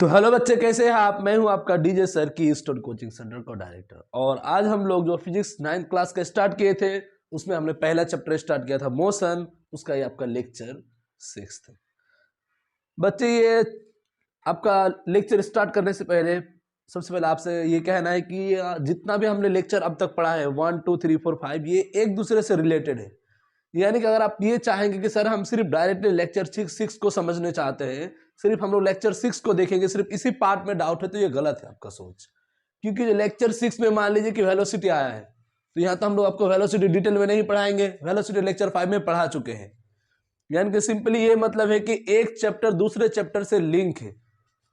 तो हेलो बच्चे, कैसे हैं आप। मैं हूं आपका डीजे सर की स्टोर कोचिंग सेंटर का डायरेक्टर। और आज हम लोग जो फिजिक्स 9th क्लास का स्टार्ट किए थे उसमें हमने पहला चैप्टर स्टार्ट किया था मोशन। उसका ये आपका लेक्चर 6 था। बच्चे, ये आपका लेक्चर स्टार्ट करने से पहले सबसे पहले आपसे ये कहना है कि जितना भी हमने लेक्चर अब तक पढ़ा है 1 2 3 4 5 ये एक दूसरे से रिलेटेड है। यानी कि अगर आप ये चाहेंगे कि सर हम सिर्फ डायरेक्टली लेक्चर 6 को समझने चाहते हैं, सिर्फ हम लोग लेक्चर 6 को देखेंगे, सिर्फ इसी पार्ट में डाउट है, तो ये गलत है आपका सोच। क्योंकि जो लेक्चर 6 में मान लीजिए कि वेलोसिटी आया है, तो यहाँ तो हम लोग आपको वेलोसिटी डिटेल में नहीं पढ़ाएंगे, वेलोसिटी लेक्चर 5 में पढ़ा चुके हैं। यानी कि सिंपली ये मतलब है कि एक चैप्टर दूसरे चैप्टर से लिंक है।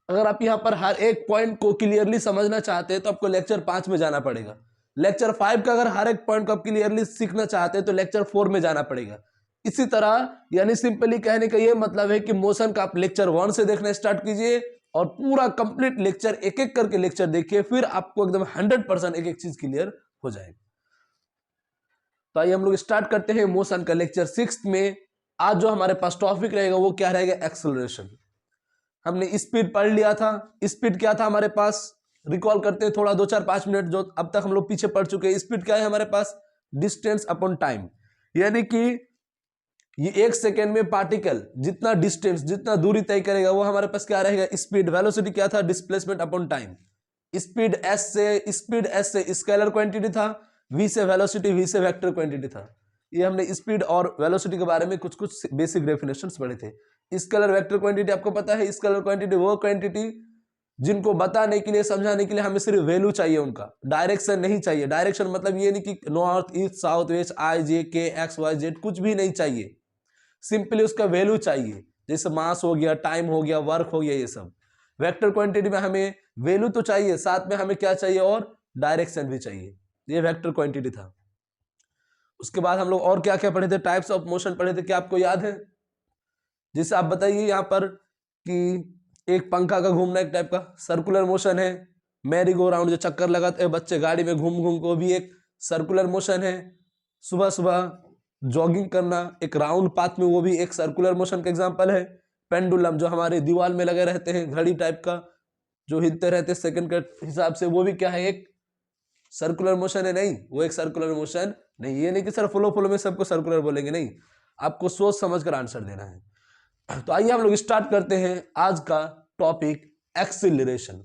अगर आप यहाँ पर हर एक पॉइंट को क्लियरली समझना चाहते हैं तो आपको लेक्चर 5 में जाना पड़ेगा। लेक्चर 5 का अगर हर एक पॉइंट को आप क्लियरली सीखना चाहते हैं तो लेक्चर 4 में जाना पड़ेगा। इसी तरह यानी सिंपली कहने का ये मतलब है कि मोशन का आप लेक्चर 1 से देखना स्टार्ट कीजिए और पूरा कंप्लीट लेक्चर एक एक करके लेक्चर देखिए, फिर आपको एकदम 100% एक एक चीज क्लियर हो जाएगी। तो आइए हम लोग स्टार्ट करते हैं मोशन का लेक्चर 6 में। आज जो हमारे पास टॉपिक रहेगा वो क्या रहेगा, एक्सेलरेशन। हमने स्पीड पढ़ लिया था। स्पीड क्या था हमारे पास, रिकॉल करते हैं थोड़ा 2 4 5 मिनट जो अब तक हम लोग पीछे पढ़ चुके हैं। स्पीड क्या है हमारे पास, डिस्टेंस अपॉन टाइम। यानी कि ये 1 सेकेंड में पार्टिकल जितना डिस्टेंस, जितना दूरी तय करेगा वो हमारे पास क्या रहेगा, स्पीड। वेलोसिटी क्या था, displacement upon time. Speed S से स्केलर क्वांटिटी था, वी से वेलोसिटी, वी से वेक्टर क्वांटिटी था। ये हमने स्पीड और वेलोसिटी के बारे में कुछ कुछ बेसिक डेफिनेशंस पढ़े थे। स्केलर वेक्टर क्वांटिटी आपको पता है, स्केलर क्वांटिटी वो क्वांटिटी जिनको बताने के लिए, समझाने के लिए हमें सिर्फ वैल्यू चाहिए, उनका डायरेक्शन नहीं चाहिए। डायरेक्शन मतलब ये नहीं कि नॉर्थ ईस्ट साउथ वेस्ट आई जे के एक्स वाई जेड कुछ भी नहीं चाहिए, सिंपली उसका वैल्यू चाहिए। जैसे मास हो गया, टाइम हो गया, वर्क हो गया, ये सब। वेक्टर क्वांटिटी में हमें वैल्यू तो चाहिए, साथ में हमें क्या चाहिए, और डायरेक्शन भी चाहिए। ये वेक्टर क्वांटिटी था। उसके बाद हम लोग और क्या क्या पढ़े थे, टाइप्स ऑफ मोशन पढ़े थे, क्या आपको याद है। जैसे आप बताइए यहाँ पर कि एक पंखा का घूमना एक टाइप का सर्कुलर मोशन है। मैरी गो राउंड जो चक्कर लगाते हैं बच्चे गाड़ी में घूम घूम को, भी एक सर्कुलर मोशन है। सुबह सुबह जॉगिंग करना एक राउंड पाथ में, वो भी एक सर्कुलर मोशन का एग्जांपल है। पेंडुलम जो हमारे दीवार में लगे रहते हैं, घड़ी टाइप का जो हिलते रहते सेकंड के हिसाब से, वो भी क्या है, एक सर्कुलर मोशन है। नहीं, वो एक सर्कुलर मोशन नहीं। ये नहीं कि सर फ्लो में सबको सर्कुलर बोलेंगे, नहीं, आपको सोच समझ कर आंसर देना है। तो आइए हम लोग स्टार्ट करते हैं आज का टॉपिक, एक्सीलरेशन।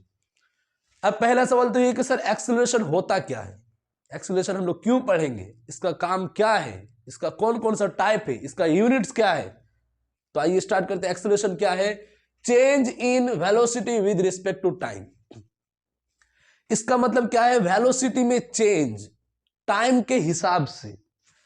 अब पहला सवाल तो ये कि सर एक्सीलरेशन होता क्या है, एक्सीलरेशन हम लोग क्यों पढ़ेंगे, इसका काम क्या है, इसका कौन कौन सा टाइप है, इसका यूनिट्स क्या है। तो आइए स्टार्ट करते हैं। एक्सीलरेशन क्या है, change in velocity with respect to time. इसका मतलब क्या है, वेलोसिटी में चेंज टाइम के हिसाब से।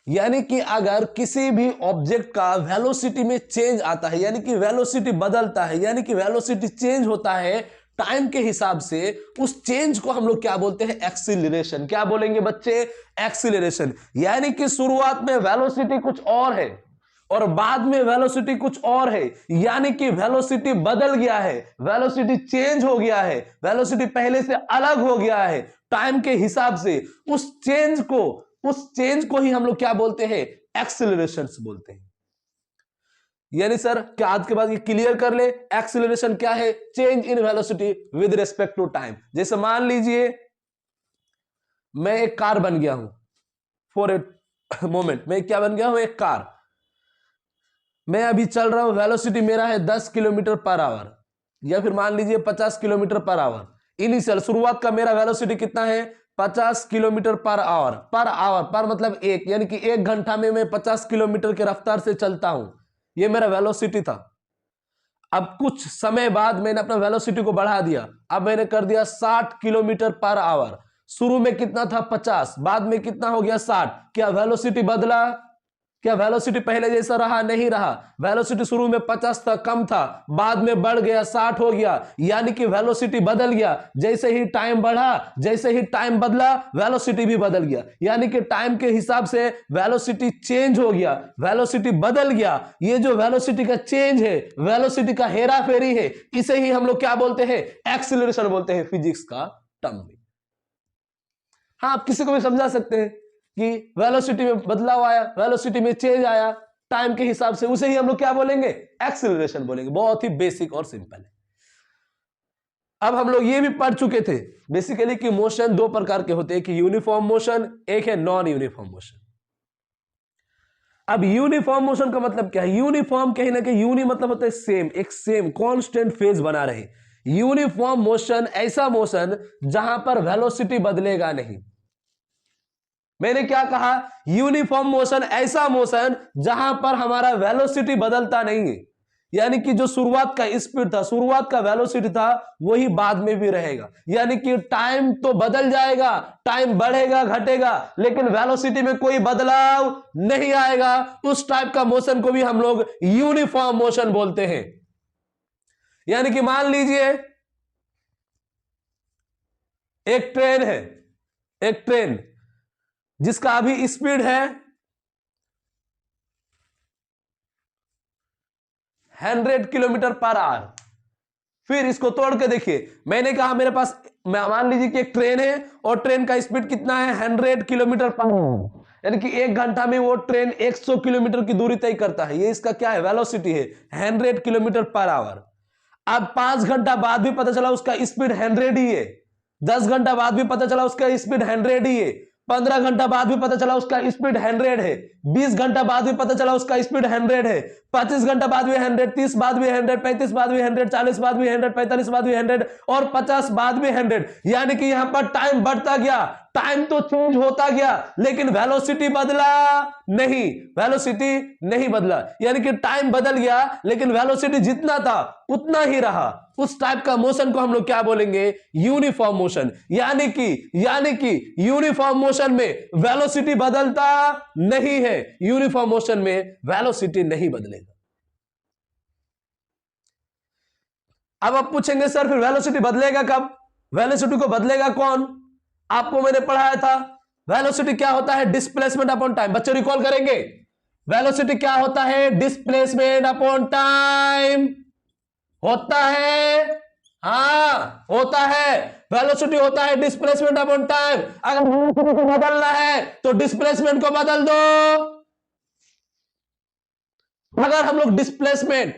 यानी कि अगर किसी भी ऑब्जेक्ट का वेलोसिटी में चेंज आता है, यानी कि वेलोसिटी बदलता है, यानी कि वेलोसिटी चेंज होता है टाइम के हिसाब से, उस चेंज को हम लोग क्या बोलते हैं, एक्सीलरेशन। क्या बोलेंगे बच्चे, एक्सीलरेशन। यानी कि शुरुआत में वेलोसिटी कुछ और है और बाद में वेलोसिटी कुछ और है, यानी कि वेलोसिटी बदल गया है, वेलोसिटी चेंज हो गया है, वेलोसिटी पहले से अलग हो गया है टाइम के हिसाब से। उस चेंज को ही हम लोग क्या बोलते हैं, एक्सीलरेशन बोलते हैं। यानी सर क्या आज के बाद ये क्लियर कर ले, एक्सीलरेशन क्या है, change in velocity with respect to time. जैसे मान लीजिए मैं एक कार बन गया हूं, फॉर ए मोमेंट मैं क्या बन गया हूं, एक कार। मैं अभी चल रहा हूं, वेलोसिटी मेरा है 10 किलोमीटर पर आवर, या फिर मान लीजिए 50 किलोमीटर पर आवर। इनिशियल शुरुआत का मेरा वेलोसिटी कितना है, 50 किलोमीटर पर आवर। पर मतलब एक, यानी कि 1 घंटा में मैं 50 किलोमीटर के रफ्तार से चलता हूं, ये मेरा वेलोसिटी था। अब कुछ समय बाद मैंने अपना वेलोसिटी को बढ़ा दिया, अब मैंने कर दिया 60 किलोमीटर पर आवर। शुरू में कितना था 50, बाद में कितना हो गया 60। क्या वेलोसिटी बदला, क्या वेलोसिटी पहले जैसा रहा, नहीं रहा। वेलोसिटी शुरू में 50 था, कम था, बाद में बढ़ गया 60 हो गया, यानी कि वेलोसिटी बदल गया। जैसे ही टाइम बढ़ा, जैसे ही टाइम बदला, वेलोसिटी भी बदल गया। यानी कि टाइम के हिसाब से वेलोसिटी चेंज हो गया, वेलोसिटी बदल गया। ये जो वेलोसिटी का चेंज है, वेलोसिटी का हेरा फेरी है, इसे ही हम लोग क्या बोलते हैं, एक्सीलरेशन बोलते हैं फिजिक्स का टर्म में। हाँ, आप किसी को भी समझा सकते हैं कि वेलोसिटी में बदलाव आया, वेलोसिटी में चेंज आया टाइम के हिसाब से, उसे ही हम लोग क्या बोलेंगे, एक्सीलरेशन बोलेंगे। बहुत ही बेसिक और सिंपल है। अब हम लोग ये भी पढ़ चुके थे बेसिकली कि मोशन दो प्रकार के होते हैं, कि यूनिफॉर्म मोशन, एक है नॉन यूनिफॉर्म मोशन। अब यूनिफॉर्म मोशन का मतलब क्या है? यूनिफॉर्म कहीं ना कहीं, यूनि मतलब होता है सेम, एक सेम कांस्टेंट फेज बना रहे। यूनिफॉर्म मोशन ऐसा मोशन जहां पर वेलोसिटी बदलेगा नहीं। मैंने क्या कहा? यूनिफॉर्म मोशन ऐसा मोशन जहां पर हमारा वेलोसिटी बदलता नहीं है, यानी कि जो शुरुआत का स्पीड था, शुरुआत का वेलोसिटी था, वही बाद में भी रहेगा। यानी कि टाइम तो बदल जाएगा, टाइम बढ़ेगा घटेगा, लेकिन वेलोसिटी में कोई बदलाव नहीं आएगा। उस टाइप का मोशन को भी हम लोग यूनिफॉर्म मोशन बोलते हैं। यानी कि मान लीजिए एक ट्रेन है, एक ट्रेन जिसका अभी स्पीड है 100 किलोमीटर पर आवर। फिर इसको तोड़ के देखिए, मैंने कहा मेरे पास, मान लीजिए कि एक ट्रेन है और ट्रेन का स्पीड कितना है? 100 किलोमीटर पर आवर, यानी कि 1 घंटा में वो ट्रेन 100 किलोमीटर की दूरी तय करता है। ये इसका क्या है? वेलोसिटी है 100 किलोमीटर पर आवर। अब 5 घंटा बाद भी पता चला उसका स्पीड 100 ही है, 10 घंटा बाद भी पता चला उसका स्पीड 100 ही है, 15 घंटा बाद भी पता चला उसका स्पीड 100 है, 20 घंटा बाद भी पता चला उसका स्पीड 100 है, 25 घंटा बाद भी 100, 30 बाद भी 100, 35 बाद भी 100, 40 बाद भी 100, 45 बाद भी 100 और 50 बाद भी 100। यानी कि यहां पर टाइम बढ़ता गया, टाइम तो चेंज होता गया, लेकिन वेलोसिटी बदला नहीं, वेलोसिटी नहीं बदला। यानी कि टाइम बदल गया लेकिन वेलोसिटी जितना था उतना ही रहा। उस टाइप का मोशन को हम लोग क्या बोलेंगे? Uniform motion. यानी कि यूनिफॉर्म मोशन में वेलोसिटी बदलता नहीं है, यूनिफॉर्म मोशन में वेलोसिटी नहीं बदलेगा। अब आप पूछेंगे सर फिर वेलोसिटी बदलेगा कब? वेलोसिटी को बदलेगा कौन? आपको मैंने पढ़ाया था वेलोसिटी क्या होता है? Displacement upon time. बच्चे रिकॉल करेंगे वेलोसिटी क्या होता है? डिस्प्लेसमेंट अपॉन टाइम होता है। हाँ होता है, वेलोसिटी होता है डिस्प्लेसमेंट अपॉन टाइम। अगर वेलोसिटी को बदलना है तो डिस्प्लेसमेंट को बदल दो। अगर हम लोग डिस्प्लेसमेंट,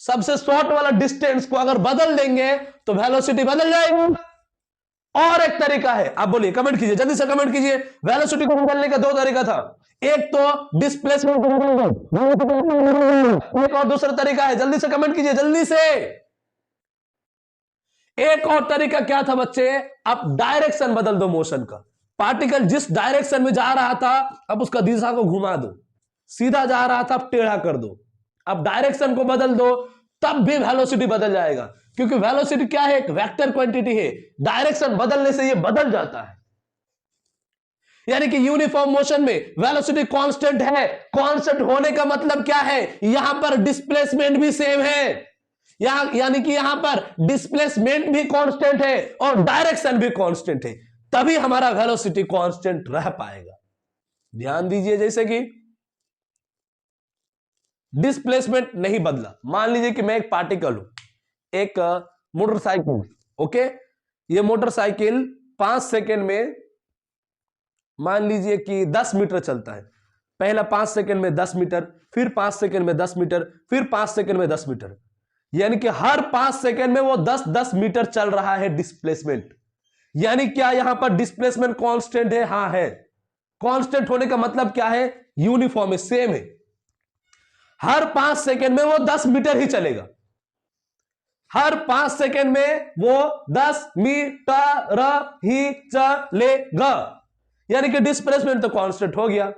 सबसे शॉर्ट वाला डिस्टेंस को अगर बदल देंगे तो वेलोसिटी बदल जाएगी। और एक तरीका है, आप बोलिए, कमेंट कीजिए, जल्दी से कमेंट कीजिए। वेलोसिटी को बदलने का 2 तरीका था, एक तो डिस्प्लेसमेंट को बदल दो, एक और दूसरा तरीका है, जल्दी से कमेंट कीजिए, जल्दी से। एक और तरीका क्या था बच्चे? आप डायरेक्शन बदल दो मोशन का। पार्टिकल जिस डायरेक्शन में जा रहा था अब उसका दिशा को घुमा दो, सीधा जा रहा था अब टेढ़ा कर दो। अब डायरेक्शन को बदल दो तब भी वेलोसिटी बदल जाएगा, क्योंकि वेलोसिटी क्या है? एक वेक्टर क्वांटिटी है, डायरेक्शन बदलने से ये बदल जाता है। यानी कि यूनिफॉर्म मोशन में वेलोसिटी कांस्टेंट है। कांस्टेंट होने का मतलब क्या है? यहां पर डिस्प्लेसमेंट भी सेम है, यानी कि यहां पर डिस्प्लेसमेंट भी कांस्टेंट है और डायरेक्शन भी कांस्टेंट है, तभी हमारा वेलोसिटी कांस्टेंट रह पाएगा। ध्यान दीजिए, जैसे कि डिस्प्लेसमेंट नहीं बदला। मान लीजिए कि मैं एक पार्टिकल हूं, एक मोटरसाइकिल, ओके, ये मोटरसाइकिल 5 सेकंड में मान लीजिए कि 10 मीटर चलता है। पहला 5 सेकंड में 10 मीटर, फिर 5 सेकंड में 10 मीटर, फिर 5 सेकंड में 10 मीटर, यानी कि हर 5 सेकंड में वो 10-10 मीटर चल रहा है डिस्प्लेसमेंट। यानी क्या यहां पर डिस्प्लेसमेंट कांस्टेंट है? हां है। कांस्टेंट होने का मतलब क्या है? यूनिफॉर्म है, सेम है। हर 5 सेकंड में वो 10 मीटर ही चलेगा, हर 5 सेकंड में वो 10 मीटर ही चलेगा, यानी कि डिस्प्लेसमेंट तो कांस्टेंट हो गया।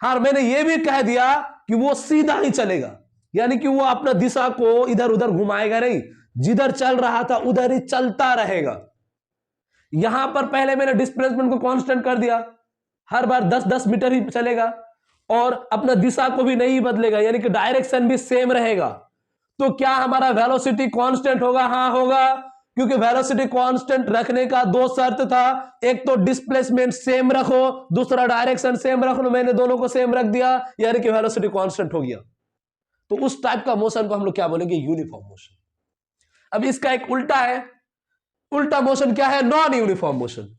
हाँ, मैंने ये भी कह दिया कि वो सीधा ही चलेगा, यानी कि वो अपना दिशा को इधर उधर घुमाएगा नहीं, जिधर चल रहा था उधर ही चलता रहेगा। यहां पर पहले मैंने डिस्प्लेसमेंट को कांस्टेंट कर दिया, हर बार 10-10 मीटर ही चलेगा और अपना दिशा को भी नहीं बदलेगा, यानी कि डायरेक्शन भी सेम रहेगा। तो क्या हमारा वेलोसिटी कांस्टेंट होगा? हाँ होगा, क्योंकि वेलोसिटी कांस्टेंट रखने का 2 शर्त था, एक तो डिस्प्लेसमेंट सेम रखो, दूसरा डायरेक्शन सेम रख लो। मैंने दोनों को सेम रख दिया, यानी कि वेलोसिटी कांस्टेंट हो गया। तो उस टाइप का मोशन को हम लोग क्या बोलेंगे? Uniform motion. अब इसका एक उल्टा है, उल्टा मोशन क्या है? Non uniform motion.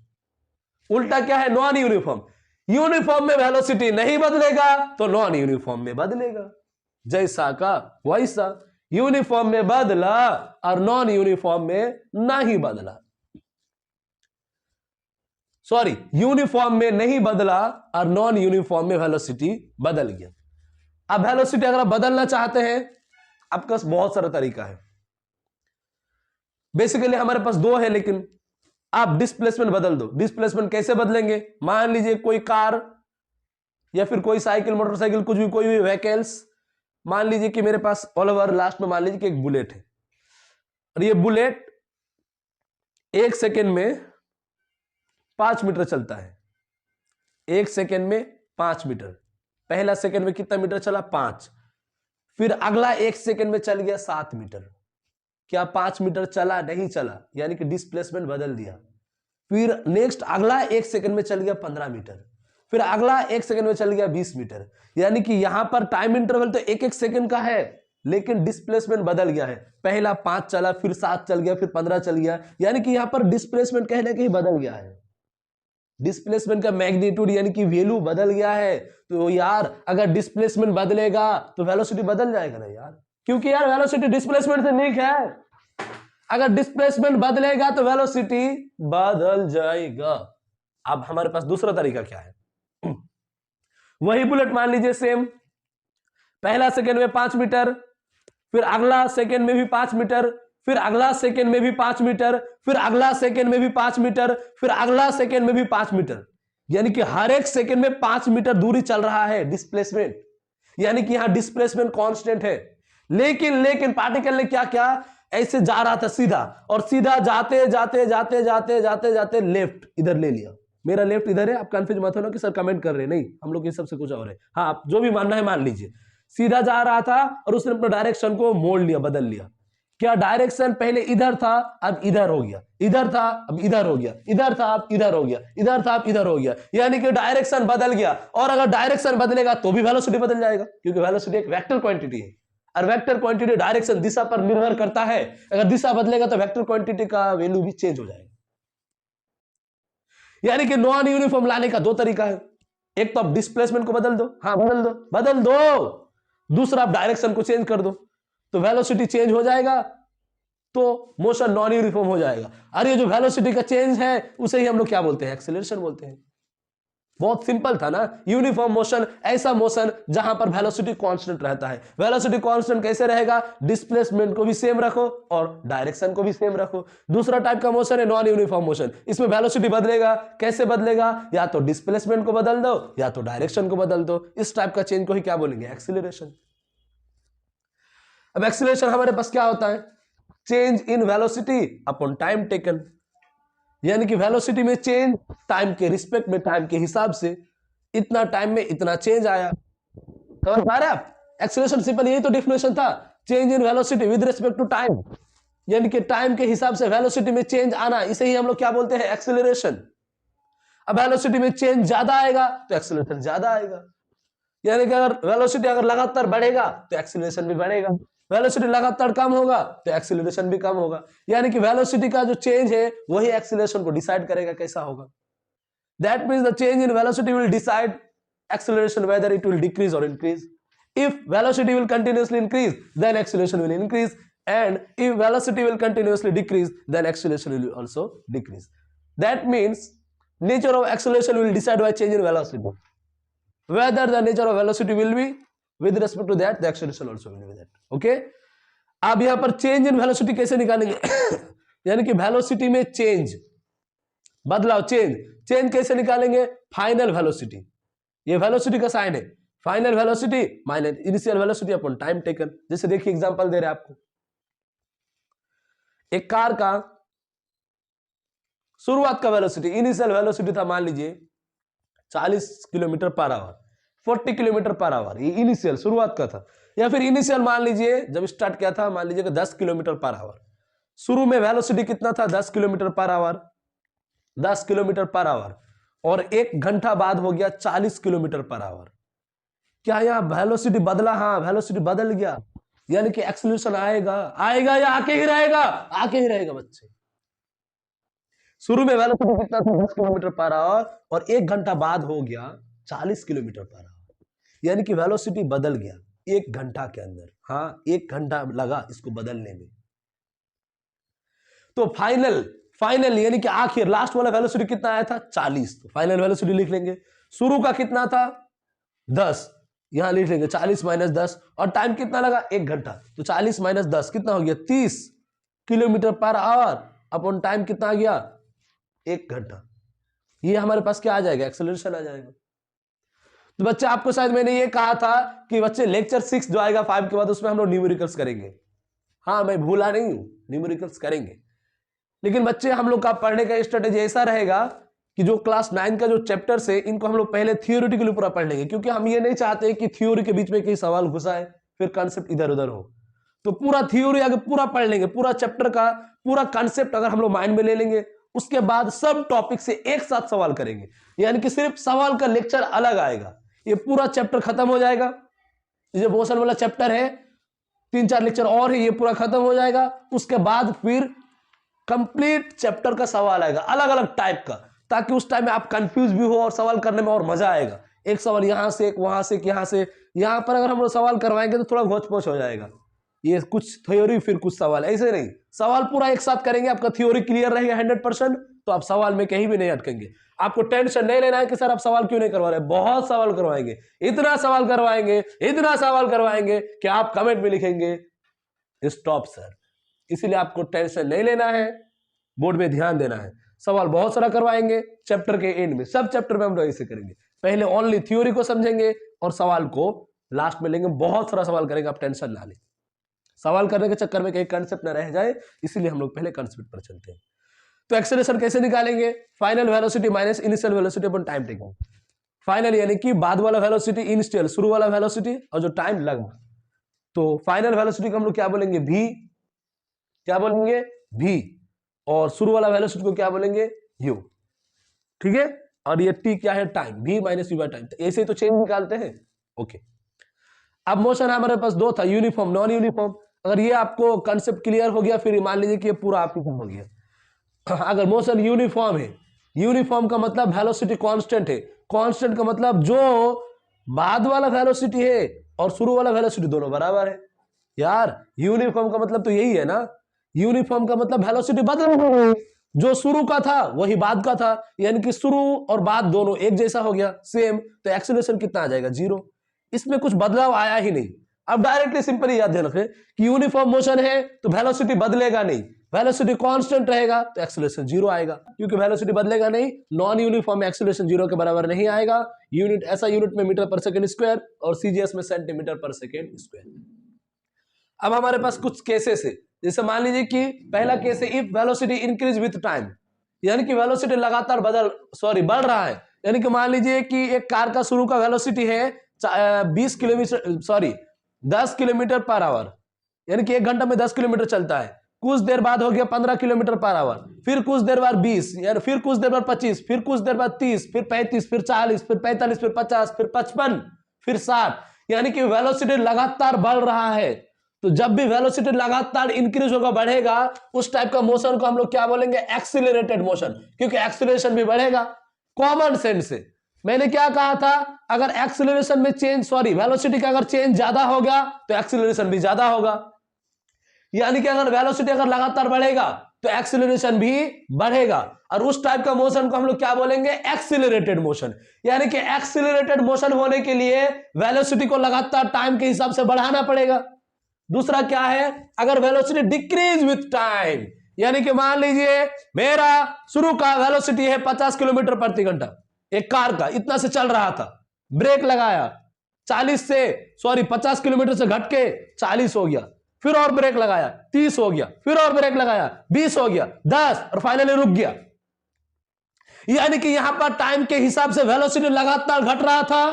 उल्टा क्या है? Non uniform. यूनिफॉर्म में वेलोसिटी नहीं बदलेगा तो नॉन यूनिफॉर्म में बदलेगा, जैसा का वैसा। यूनिफॉर्म में बदला और नॉन यूनिफॉर्म में नहीं बदला। सॉरी, यूनिफॉर्म में नहीं बदला और नॉन यूनिफॉर्म में वेलोसिटी बदल गया। अब वेलोसिटी अगर आप बदलना चाहते हैं, आपके पास बहुत सारा तरीका है। बेसिकली हमारे पास दो है, लेकिन आप डिस्प्लेसमेंट बदल दो। डिस्प्लेसमेंट कैसे बदलेंगे? मान लीजिए कोई कार या फिर कोई साइकिल, मोटरसाइकिल, कुछ भी, कोई भी व्हीकल्स, मान लीजिए कि मेरे पास ऑल ओवर लास्ट में मान लीजिए कि एक बुलेट है, और ये बुलेट 1 सेकेंड में 5 मीटर चलता है। 1 सेकेंड में 5 मीटर। पहला सेकेंड में कितना मीटर चला? 5। फिर अगला 1 सेकेंड में चल गया 7 मीटर। क्या 5 मीटर चला? नहीं चला, यानी कि डिस्प्लेसमेंट बदल दिया। फिर नेक्स्ट अगला 1 सेकेंड में चल गया 15 मीटर। फिर अगला 1 सेकेंड में चल गया 20 मीटर। यानी कि यहां पर टाइम इंटरवल तो 1-1 सेकेंड का है, लेकिन डिस्प्लेसमेंट बदल गया है। पहला 5 चला, फिर 7 चल गया, फिर 15 चल गया, यानी कि यहां पर डिस्प्लेसमेंट कहने के ही बदल गया है। डिस्प्लेसमेंट का मैग्नीट्यूड यानी कि वैल्यू बदल गया है। तो यार अगर डिस्प्लेसमेंट बदलेगा तो वेलोसिटी बदल जाएगा ना यार, क्योंकि यार वेलोसिटी डिस्प्लेसमेंट से लिंक है। अगर डिस्प्लेसमेंट बदलेगा तो वेलोसिटी बदल जाएगा। अब हमारे पास दूसरा तरीका क्या है? वही बुलेट मान लीजिए सेम, पहला सेकेंड में 5 मीटर, फिर अगला सेकेंड में भी 5 मीटर, फिर अगला सेकेंड में भी 5 मीटर, फिर अगला सेकेंड में भी 5 मीटर, फिर अगला सेकेंड में भी 5 मीटर, यानी कि हर एक सेकेंड में 5 मीटर दूरी चल रहा है डिस्प्लेसमेंट, यानी कि यहां डिस्प्लेसमेंट कांस्टेंट है। लेकिन पार्टिकल ने क्या किया? ऐसे जा रहा था सीधा, और सीधा जाते जाते जाते जाते जाते जाते लेफ्ट इधर ले लिया। मेरा लेफ्ट इधर है, आप कंफ्यूज मत होना कि सर कमेंट कर रहे हैं, नहीं, हम लोग ये सबसे कुछ और है। हाँ, आप जो भी मानना है मान लीजिए। सीधा जा रहा था और उसने अपना डायरेक्शन को मोड़ लिया, बदल लिया। क्या डायरेक्शन पहले इधर था, अब इधर हो गया, इधर था अब इधर हो गया, इधर था अब इधर हो गया, इधर था अब इधर हो गया, यानी कि डायरेक्शन बदल गया। और अगर डायरेक्शन बदलेगा तो भी वेलोसिटी बदल जाएगा, क्योंकि वेलोसिटी एक वेक्टर क्वांटिटी है, और वेक्टर क्वांटिटी डायरेक्शन, दिशा पर निर्भर करता है। अगर दिशा बदलेगा तो वेक्टर क्वांटिटी का वैल्यू भी चेंज हो जाएगा। यानी कि नॉन यूनिफॉर्म लाने का दो तरीका है। एक तो आप डिस्प्लेसमेंट को बदल दो, हाँ बदल दो। दूसरा आप डायरेक्शन को चेंज कर दो, तो वेलोसिटी चेंज हो जाएगा, तो मोशन नॉन यूनिफॉर्म हो जाएगा। और ये जो वेलोसिटी का चेंज है उसे ही हम लोग क्या बोलते हैं? एक्सीलरेशन बोलते हैं। बहुत सिंपल था ना। यूनिफॉर्म मोशन ऐसा मोशन जहां पर वेलोसिटी कांस्टेंट रहता है। वेलोसिटी कांस्टेंट कैसे रहेगा? डिस्प्लेसमेंट को भी सेम रखो और डायरेक्शन को भी सेम रखो। दूसरा टाइप का मोशन है नॉन यूनिफॉर्म मोशन। इसमें वेलोसिटी बदलेगा। कैसे बदलेगा? या तो डिस्प्लेसमेंट को बदल दो या तो डायरेक्शन को बदल दो। इस टाइप का चेंज को ही क्या बोलेंगे? एक्सीलरेशन। अब एक्सीलरेशन हमारे पास क्या होता है? Change in velocity upon time taken, यानी कि वेलोसिटी में चेंज टाइम के रिस्पेक्ट में, टाइम के हिसाब से, इतना टाइम में इतना चेंज आया। समझ पा रहे आप? एक्सीलरेशन सिंपल यही तो डिफिनेशन था, change in velocity with respect to time, यानी कि टाइम के हिसाब से वेलोसिटी में चेंज आना, इसे ही हम लोग क्या बोलते हैं? एक्सीलरेशन। अब वेलोसिटी में चेंज ज्यादा आएगा तो एक्सीलरेशन ज्यादा आएगा, यानी कि अगर वेलोसिटी अगर लगातार बढ़ेगा तो एक्सीलरेशन भी बढ़ेगा, वेलोसिटी लगातार कम होगा तो एक्सीलरेशन भी कम होगा। यानी कि वेलोसिटी का जो चेंज है वही एक्सीलरेशन को डिसाइड करेगा कैसा होगा। That means the change in velocity will decide acceleration whether it will decrease or increase. If velocity will continuously increase, then acceleration will increase, and if velocity will continuously decrease, then acceleration will also decrease. That means nature of acceleration will decide by change in velocity. Whether the nature of velocity will be with respect to that, the acceleration also will be with that. Okay? अब यहां पर change in velocity कैसे निकालेंगे? यानी कि velocity में change, बदलाव, change कैसे निकालेंगे? फाइनल वेलोसिटी, ये वेलोसिटी का साइन है, final velocity minus initial velocity upon time taken. जैसे देखिए एग्जांपल दे रहे हैं आपको, एक कार का शुरुआत का वेलोसिटी, इनिशियल वेलोसिटी था मान लीजिए 40 kilometre per hour, 40 kilometre per hour, ये इनिशियल शुरुआत का था। या फिर इनिशियल मान लीजिए जब स्टार्ट किया था मान लीजिए कि 10 किलोमीटर पर आवर, शुरू में वेलोसिटी कितना था? 10 kilometre per hour, 10 kilometre per hour, और 1 घंटा बाद हो गया 40 किलोमीटर पर आवर। क्या यहां वेलोसिटी बदला? हाँ, वेलोसिटी बदल गया, यानी कि एक्सीलरेशन आएगा या आके ही रहेगा बच्चे। शुरू में वेलोसिटी कितना था? 10 किलोमीटर पर आवर, और 1 घंटा बाद हो गया 40 किलोमीटर पर आवर, यानी कि वेलोसिटी बदल गया। 1 घंटा के अंदर। हाँ, 1 घंटा लगा इसको बदलने में। तो फाइनल यानी कि आखिर लास्ट वाला वेलोसिटी कितना आया था 40, तो फाइनल वेलोसिटी लिख लेंगे। शुरू का कितना था 10, यहां लिख लेंगे 40 - 10, और टाइम कितना लगा 1 घंटा, तो 40 - 10 कितना हो गया 30 kilometre per hour upon time कितना आ गया 1 घंटा। ये हमारे पास क्या आ जाएगा, एक्सेलरेशन आ जाएगा। तो बच्चे आपको शायद मैंने ये कहा था कि बच्चे लेक्चर 6 जो आएगा 5 के बाद उसमें हम लोग न्यूमेरिकल्स करेंगे। हाँ, मैं भूला नहीं हूं, न्यूमेरिकल्स करेंगे। लेकिन बच्चे हम लोग का पढ़ने का स्ट्रेटेजी ऐसा रहेगा कि जो क्लास 9 का जो चैप्टर्स है इनको हम लोग पहले थियोरिटिकली पूरा पढ़ लेंगे, क्योंकि हम ये नहीं चाहते कि थ्योरी के बीच में कई सवाल घुसाए फिर कॉन्सेप्ट इधर उधर हो। तो पूरा थ्योरी आगे पूरा पढ़ लेंगे, पूरा चैप्टर का पूरा कॉन्सेप्ट अगर हम लोग माइंड में ले लेंगे, उसके बाद सब टॉपिक से एक साथ सवाल करेंगे, यानी कि सिर्फ सवाल का लेक्चर अलग आएगा। ये पूरा चैप्टर खत्म हो जाएगा, ये मोशन वाला चैप्टर है 3-4 लेक्चर और है, ये पूरा खत्म हो जाएगा। उसके बाद फिर कंप्लीट चैप्टर का सवाल आएगा अलग अलग टाइप का, ताकि उस टाइम में आप कंफ्यूज भी हो और सवाल करने में और मजा आएगा। एक सवाल यहां से, एक वहां से, यहां से यहां पर अगर हम लोग सवाल करवाएंगे तो थोड़ा घोच-पोच हो जाएगा। ये कुछ थ्योरी फिर कुछ सवाल, ऐसे नहीं, सवाल पूरा एक साथ करेंगे। आपका थ्योरी क्लियर रहेगा 100%, तो आप सवाल में कहीं भी नहीं अटकेंगे। आपको टेंशन नहीं लेना है कि सर आप सवाल क्यों नहीं करवा रहे, बहुत सवाल करवाएंगे, इतना सवाल करवाएंगे, इतना सवाल करवाएंगे कि आप कमेंट में लिखेंगे स्टॉप सर। इसीलिए आपको टेंशन नहीं लेना है, बोर्ड में ध्यान देना है। सवाल बहुत सारा करवाएंगे चैप्टर के एंड में, सब चैप्टर में हम लोग ऐसे करेंगे। पहले ओनली थ्योरी को समझेंगे और सवाल को लास्ट में लेंगे। बहुत सारा सवाल करेंगे, आप टेंशन ना लें। सवाल करने के चक्कर में कहीं कंसेप्ट ना रह जाए, इसीलिए हम लोग पहले कंसेप्ट पर चलते हैं। तो एक्सेलरेशन कैसे निकालेंगे, final velocity minus initial velocity upon time taken. Final यानी कि बाद वाला वेलोसिटी, इनिशियल शुरू वाला वेलोसिटी, और जो टाइम लगा। तो फाइनल वेलोसिटी को हम लोग क्या बोलेंगे v, क्या बोलेंगे v, और शुरू वाला वेलोसिटी को क्या बोलेंगे u, ठीक है। और ये t क्या है टाइम, v - u टाइम। ऐसे ही तो चेंज निकालते हैं। ओके, अब मोशन हमारे पास दो था, यूनिफॉर्म नॉन यूनिफॉर्म। अगर ये आपको कंसेप्ट क्लियर हो गया, फिर मान लीजिए कि ये पूरा आपको हो गया। अगर मोशन यूनिफॉर्म है, यूनिफॉर्म का मतलब वेलोसिटी कांस्टेंट है, कांस्टेंट का मतलब जो बाद वाला वेलोसिटी है और शुरू वाला वेलोसिटी दोनों बराबर है। यार यूनिफॉर्म का मतलब तो यही है ना, यूनिफॉर्म का मतलब वेलोसिटी बदल रही है, जो शुरू का था वही बाद का था, यानी कि शुरू और बाद दोनों एक जैसा हो गया, सेम। तो एक्सीलरेशन कितना आ जाएगा 0, इसमें कुछ बदलाव आया ही नहीं। अब डायरेक्टली सिंपल याद रखें कि यूनिफॉर्म मोशन है तो वेलोसिटी बदलेगा नहीं, वेलोसिटी कांस्टेंट रहेगा तो एक्सीलरेशन 0 आएगा, क्योंकि वेलोसिटी बदलेगा नहीं। नॉन यूनिफॉर्म में एक्सीलरेशन 0 के बराबर नहीं आएगा। यूनिट ऐसा यूनिट में मीटर पर सेकंड स्क्वायर और सीजीएस में सेंटीमीटर पर सेकंड स्क्वायर। अब हमारे पास कुछ केसेस है, जैसे मान लीजिए कि पहला केस है if velocity increase with time, यानी कि वेलोसिटी लगातार बढ़ रहा है। यानी कि मान लीजिए कि एक कार का शुरू का वेलोसिटी है 10 किलोमीटर पर आवर, यानी कि 1 घंटा में 10 किलोमीटर चलता है। कुछ देर बाद हो गया 15 किलोमीटर पर आवर, फिर कुछ देर बाद 20, यानी फिर कुछ देर बाद 25, फिर कुछ देर बाद 30, फिर 35, फिर 40, फिर 45, फिर 50, फिर 55, फिर 60, यानी कि वेलोसिटी लगातार बढ़ रहा है। तो जब भी वेलोसिटी लगातार इंक्रीज होगा, बढ़ेगा, उस टाइप का मोशन को हम लोग क्या बोलेंगे एक्सीलरेटेड मोशन, क्योंकि एक्सीलरेशन भी बढ़ेगा। कॉमन सेंस से मैंने क्या कहा था, अगर एक्सीलरेशन में चेंज वेलोसिटी का अगर चेंज ज्यादा होगा तो एक्सीलरेशन भी ज्यादा होगा। यानी कि अगर वेलोसिटी अगर लगातार बढ़ेगा तो एक्सीलरेशन भी बढ़ेगा, और उस टाइप का मोशन को हम लोग क्या बोलेंगे एक्सीलरेटेड मोशन। यानी कि एक्सीलरेटेड मोशन होने के लिए वेलोसिटी को लगातार टाइम के हिसाब से बढ़ाना पड़ेगा। दूसरा क्या है, अगर वेलोसिटी डिक्रीज विथ टाइम, यानी कि मान लीजिए मेरा शुरू का वेलोसिटी है 50 किलोमीटर प्रति घंटा, एक कार का इतना से चल रहा था, ब्रेक लगाया 50 किलोमीटर से घट के 40 हो गया, फिर और ब्रेक लगाया 30 हो गया, फिर और ब्रेक लगाया 20 हो गया, 10 और फाइनली रुक गया। यानी कि यहां पर टाइम के हिसाब से वेलोसिटी लगातार घट रहा था,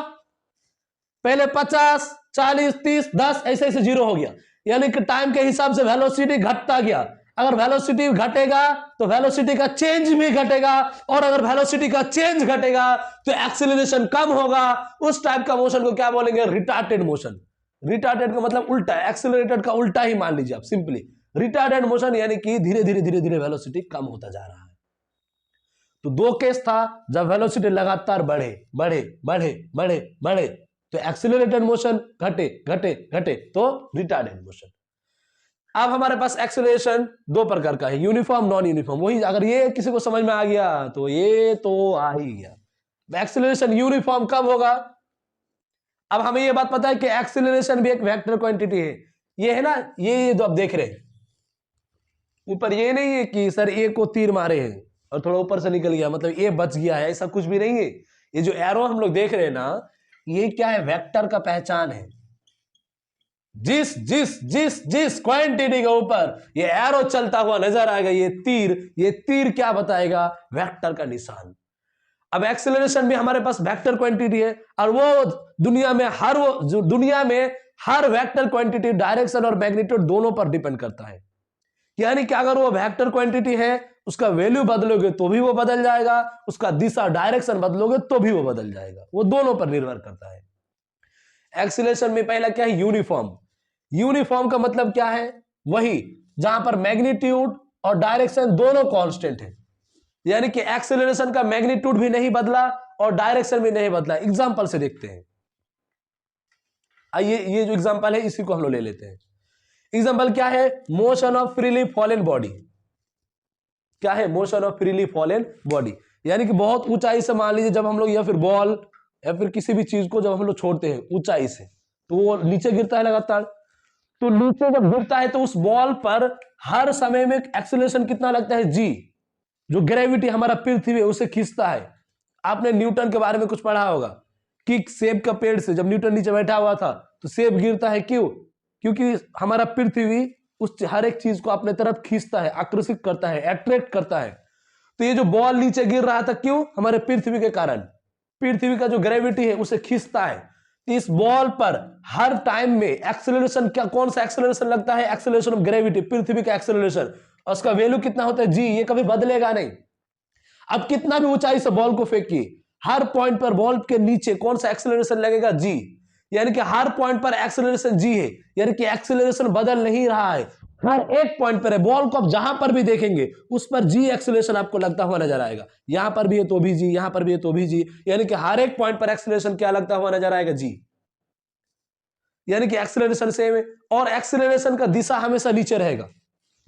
पहले 50, 40, 30, 10 ऐसे ऐसे 0 हो गया, यानी कि टाइम के हिसाब से वेलोसिटी घटता गया। अगर वेलोसिटी घटेगा तो वेलोसिटी का चेंज भी घटेगा, और अगर वेलोसिटी का चेंज घटेगा तो एक्सीलरेशन कम होगा। उस टाइप का मोशन को क्या बोलेंगे रिटार्टेड मोशन। रिटार्टेड का मतलब उल्टा, एक्सीलरेटेड का उल्टा ही मान लीजिए आप सिंपली। रिटार्टेड मोशन यानी कि धीरे धीरे धीरे धीरे वेलोसिटी कम होता जा रहा है। तो दो केस था, जब वेलोसिटी लगातार बढ़े बढ़े बढ़े बढ़े बढ़े तो एक्सिलरेटेड मोशन घटे घटे घटे तो रिटार्डेड मोशन। अब हमारे पास एक्सेलरेशन दो प्रकार का है, यूनिफॉर्म नॉन यूनिफॉर्म। वही अगर ये किसी को समझ में आ गया तो ये तो आ ही गया। एक्सेलरेशन यूनिफॉर्म कब होगा? अब हमें ये बात पता है कि एक्सेलरेशन भी एक वेक्टर क्वांटिटी है। ये है ना, ये जो आप देख रहे हैं ऊपर, ये नहीं है कि सर ए को तीर मारे हैं और थोड़ा ऊपर से निकल गया मतलब ए बच गया है, ऐसा कुछ भी नहीं है। ये जो एरो हम लोग देख रहे हैं ना, ये क्या है? वेक्टर का पहचान है। जिस जिस जिस जिस क्वांटिटी के ऊपर ये एरो चलता हुआ नजर आएगा, ये तीर क्या बताएगा? वेक्टर का निशान। अब एक्सेलरेशन भी हमारे पास वेक्टर क्वांटिटी है, और वो दुनिया में हर वेक्टर क्वांटिटी डायरेक्शन और मैग्नीट्यूड दोनों पर डिपेंड करता है। यानी कि अगर वो वेक्टर क्वांटिटी है, उसका वैल्यू बदलोगे तो भी वो बदल जाएगा, उसका दिशा डायरेक्शन बदलोगे तो भी वो बदल जाएगा, वो दोनों पर निर्भर करता है। एक्सेलरेशन में पहला क्या है? यूनिफॉर्म। यूनिफॉर्म का मतलब क्या है? वही जहां पर मैग्नीट्यूड और डायरेक्शन दोनों कांस्टेंट है, यानी कि एक्सेलरेशन का मैग्नीट्यूड भी नहीं बदला और डायरेक्शन भी नहीं बदला। एग्जांपल से देखते हैं। आइए, ये जो एग्जांपल है इसी को हम लोग ले लेते हैं। एग्जांपल क्या है? Motion of freely fallen body. क्या है? Motion of freely fallen body, यानी कि बहुत ऊंचाई से मान लीजिए जब हम लोग या फिर बॉल या फिर किसी भी चीज को जब हम लोग छोड़ते हैं ऊंचाई से, तो वो नीचे गिरता है लगातार। तो नीचे जब गिरता है तो उस बॉल पर हर समय में एक्सेलरेशन कितना लगता है? जी। जो ग्रेविटी हमारा पृथ्वी है उसे खींचता है। आपने न्यूटन के बारे में कुछ पढ़ा होगा कि सेब का पेड़ से जब न्यूटन नीचे बैठा हुआ था तो सेब गिरता है। क्यों? क्योंकि हमारा पृथ्वी उस हर एक चीज को अपने तरफ खींचता है, आकर्षित करता है, अट्रैक्ट करता है। तो ये जो बॉल नीचे गिर रहा था, क्यों? हमारे पृथ्वी के कारण। पृथ्वी का जो ग्रेविटी है उसे खींचता है। इस बॉल पर हर टाइम में एक्सेलरेशन, क्या कौन सा एक्सेलरेशन लगता है? एक्सेलरेशन ऑफ ग्रेविटी, पृथ्वी का एक्सेलरेशन। और उसका वैल्यू कितना होता है? जी। ये कभी बदलेगा नहीं। अब कितना भी ऊंचाई से बॉल को फेंकिए, हर पॉइंट पर बॉल के नीचे कौन सा एक्सेलरेशन लगेगा? जी। यानी कि हर पॉइंट पर एक्सेलरेशन जी है, यानी कि एक्सेलरेशन बदल नहीं रहा है, हर एक पॉइंट पर है। बॉल को आप जहां पर भी देखेंगे उस पर जी एक्सेलरेशन आपको लगता हुआ नजर आएगा। यहां पर भी है तो भी जी, यहां पर भी है तो भी जी, यानी कि हर एक पॉइंट पर एक्सेलरेशन क्या लगता हुआ नजर आएगा? जी। यानी कि एक्सेलरेशन सेम है, और एक्सेलरेशन का दिशा हमेशा नीचे रहेगा।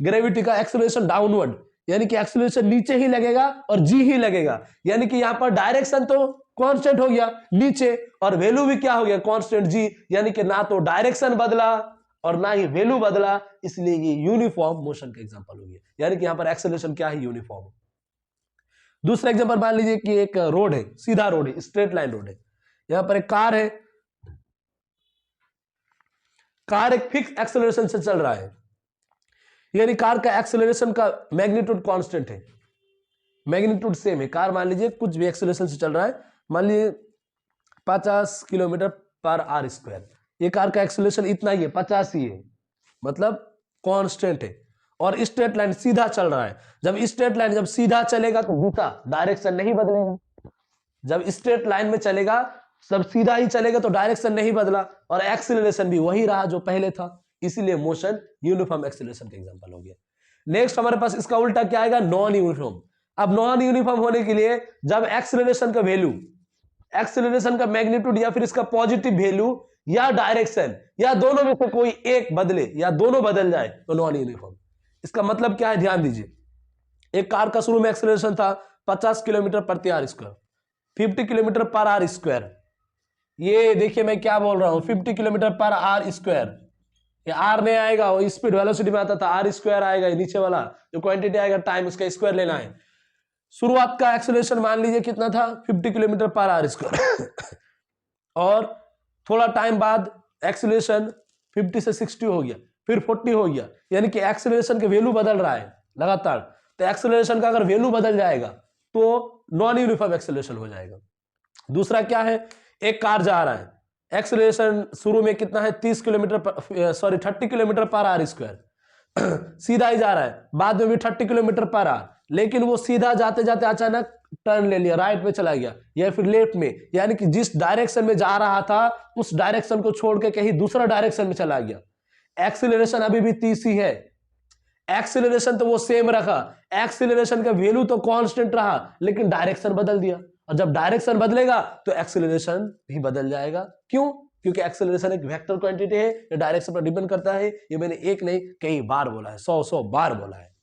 ग्रेविटी का एक्सेलरेशन डाउनवर्ड, यानी कि एक्सेलरेशन नीचे ही लगेगा और जी ही लगेगा। यानी कि यहां पर डायरेक्शन तो कांस्टेंट हो गया नीचे, और वैल्यू भी क्या हो गया? कांस्टेंट जी। यानी कि ना तो डायरेक्शन बदला और ना ही वैल्यू बदला, इसलिए ये यूनिफॉर्म मोशन का एग्जांपल हो गया। यानी कि यहां पर एक्सेलरेशन क्या है? यूनिफॉर्म। दूसरा एग्जांपल मान लीजिए कि एक रोड है, सीधा रोड है, स्ट्रेट लाइन रोड है। यहां पर एक कार है, कार एक फिक्स एक्सेलरेशन से चल रहा है, यानी कार का एक्सेलरेशन का मैग्नीट्यूड कांस्टेंट है, मैग्नीट्यूड सेम है। कार मान लीजिए कुछ भी एक्सेलरेशन से चल रहा है, मान लीजिए 50 किलोमीटर पर आर स्क्वायर, ये कार का एक्सेलरेशन इतना ही है, 50 ही है, मतलब कांस्टेंट है। और स्ट्रेट लाइन सीधा चल रहा है। जब स्ट्रेट लाइन जब सीधा चलेगा तो दिशा, डायरेक्शन नहीं बदलेगा। जब स्ट्रेट लाइन में चलेगा, सब सीधा ही चलेगा तो डायरेक्शन नहीं बदला, और एक्सेलरेशन भी वही रहा जो पहले था, इसीलिए मोशन यूनिफॉर्म एक्सेलरेशन का एग्जांपल हो गया। नेक्स्ट हमारे पास इसका उल्टा क्या आएगा? Non uniform. अब नॉन यूनिफॉर्म होने के लिए जब एक्सेलरेशन का वैल्यू, एक्सेलरेशन का मैग्नीट्यूड या फिर इसका पॉजिटिव वैल्यू या डायरेक्शन या दोनों में से कोई एक बदले या दोनों बदल जाए तो नॉन यूनिफॉर्म। इसका मतलब क्या है? ध्यान दीजिए, एक कार का शुरू में एक्सेलरेशन था 50 किलोमीटर प्रति आर स्क्वायर, 50 किलोमीटर पर आर स्क्वायर। ये देखिए मैं क्या बोल रहा हूं, 50 किलोमीटर पर आर स्क्वायर। ये आर नहीं आएगा, वो स्पीड वेलोसिटी में आता था, आर स्क्वायर आएगा, नीचे वाला जो क्वांटिटी आएगा टाइम, उसका स्क्वायर लेना है। शुरुआत का एक्सेलरेशन मान लीजिए कितना था? 50 किलोमीटर पर आर स्क्वायर और थोड़ा टाइम बाद एक्सेलरेशन 50 से 60 हो गया, फिर 40 हो गया, यानी कि एक्सेलरेशन का वैल्यू बदल रहा है लगातार। तो एक्सेलरेशन का अगर वैल्यू बदल जाएगा तो नॉन यूनिफॉर्म एक्सेलरेशन हो जाएगा। दूसरा क्या है? एक कार जा रहा है, एक्सेलरेशन शुरू में कितना है? 30 किलोमीटर पर आर स्क्वायर, सीधा ही जा रहा है, बाद में भी 30 किलोमीटर पर आर, लेकिन वो सीधा जाते जाते अचानक टर्न ले लिया, राइट में चला गया या फिर लेफ्ट में, यानी कि जिस डायरेक्शन में जा रहा था उस डायरेक्शन को छोड़ के कहीं दूसरा डायरेक्शन में चला गया। एक्सेलरेशन अभी भी 30 ही है, एक्सेलरेशन तो वो सेम रखा, एक्सेलरेशन का वैल्यू तो कांस्टेंट रहा, लेकिन डायरेक्शन बदल दिया। और जब डायरेक्शन बदलेगा तो एक्सेलरेशन भी बदल जाएगा। क्यों? क्योंकि एक्सेलरेशन एक वेक्टर क्वांटिटी है, ये डायरेक्शन पर डिपेंड करता है। ये मैंने एक नहीं कई बार बोला है, 100 बार बोला है।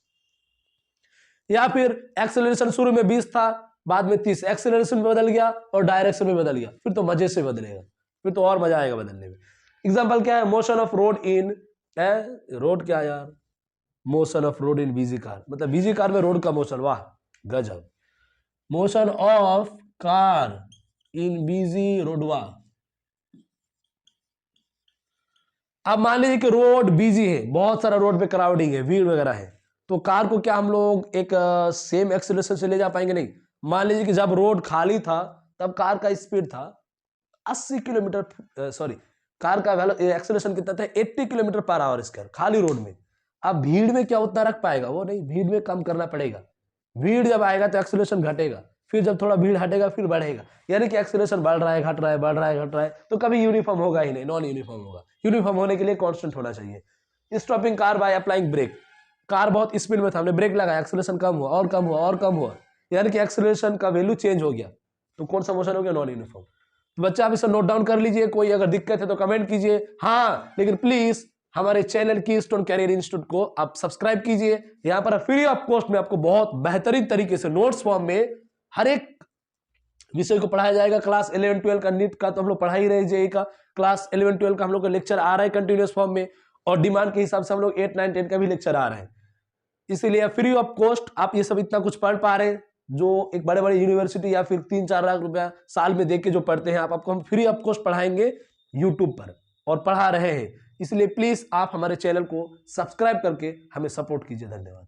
या फिर एक्सेलरेशन शुरू में 20 था, बाद में 30 एक्सेलरेशन में बदल गया और डायरेक्शन में बदल गया, फिर तो मजे से बदलेगा, फिर तो और मजा आएगा बदलने में। एग्जाम्पल क्या है? Motion of road in road, क्या यार, motion of road in busy car, मतलब बिजी कार में रोड का मोशन, वाह गजब। Motion of car in busy road, वाह। अब मान लीजिए कि रोड बिजी है, बहुत सारा रोड पे क्राउडिंग है, भीड़ वगैरह है, तो कार को क्या हम लोग एक सेम एक्सीलरेशन से ले जा पाएंगे? नहीं। मान लीजिए कि जब रोड खाली था तब कार का स्पीड था 80 किलोमीटर, सॉरी, कार का एक्सीलरेशन कितना था? 80 किलोमीटर पर आवर स्क्वायर, खाली रोड में। अब भीड़ में क्या उतना रख पाएगा? वो नहीं, भीड़ में कम करना पड़ेगा। भीड़ जब आएगा तो एक्सीलरेशन घटेगा, फिर जब थोड़ा भीड़ हटेगा फिर बढ़ेगा, यानी कि एक्सीलरेशन बढ़ रहा है, घट रहा है, बढ़ रहा है, घट रहा है, तो कभी यूनिफॉर्म होगा ही नहीं, नॉन यूनिफॉर्म होगा। यूनिफॉर्म होने के लिए कांस्टेंट होना चाहिए। Stopping car by applying brake, car बहुत स्पीड में था, हमने ब्रेक लगाया, एक्सीलरेशन कम हुआ और कम हुआ और कम हुआ, यानी कि एक्सीलरेशन का वैल्यू चेंज हो गया, तो कौन सा मोशन हो गया? Non uniform. तो बच्चा आप इसे नोट डाउन कर लीजिए, कोई अगर दिक्कत है तो कमेंट कीजिए। हाँ, लेकिन प्लीज हमारे चैनल कीस्टोन कैरियर इंस्टीट्यूट को आप सब्सक्राइब कीजिए। यहाँ पर फ्री ऑफ कॉस्ट में आपको बहुत बेहतरीन तरीके से नोट्स फॉर्म में हर एक विषय को पढ़ाया जाएगा। क्लास 11-12 का नीट का तो हम लोग पढ़ा ही रहे, जेईई का क्लास 11-12 का हम लोग का लेक्चर आ रहा है कंटिन्यूअस फॉर्म में, और डिमांड के हिसाब से हम लोग 8, 9, 10 का भी लेक्चर आ रहा है। इसीलिए फ्री ऑफ कॉस्ट आप ये सब इतना कुछ पढ़ पा रहे हैं, जो एक बड़े बड़े यूनिवर्सिटी या फिर 3-4 लाख रुपया साल में दे के जो पढ़ते हैं, आपको हम फ्री ऑफ कॉस्ट पढ़ाएंगे यूट्यूब पर, और पढ़ा रहे हैं। इसलिए प्लीज आप हमारे चैनल को सब्सक्राइब करके हमें सपोर्ट कीजिए। धन्यवाद।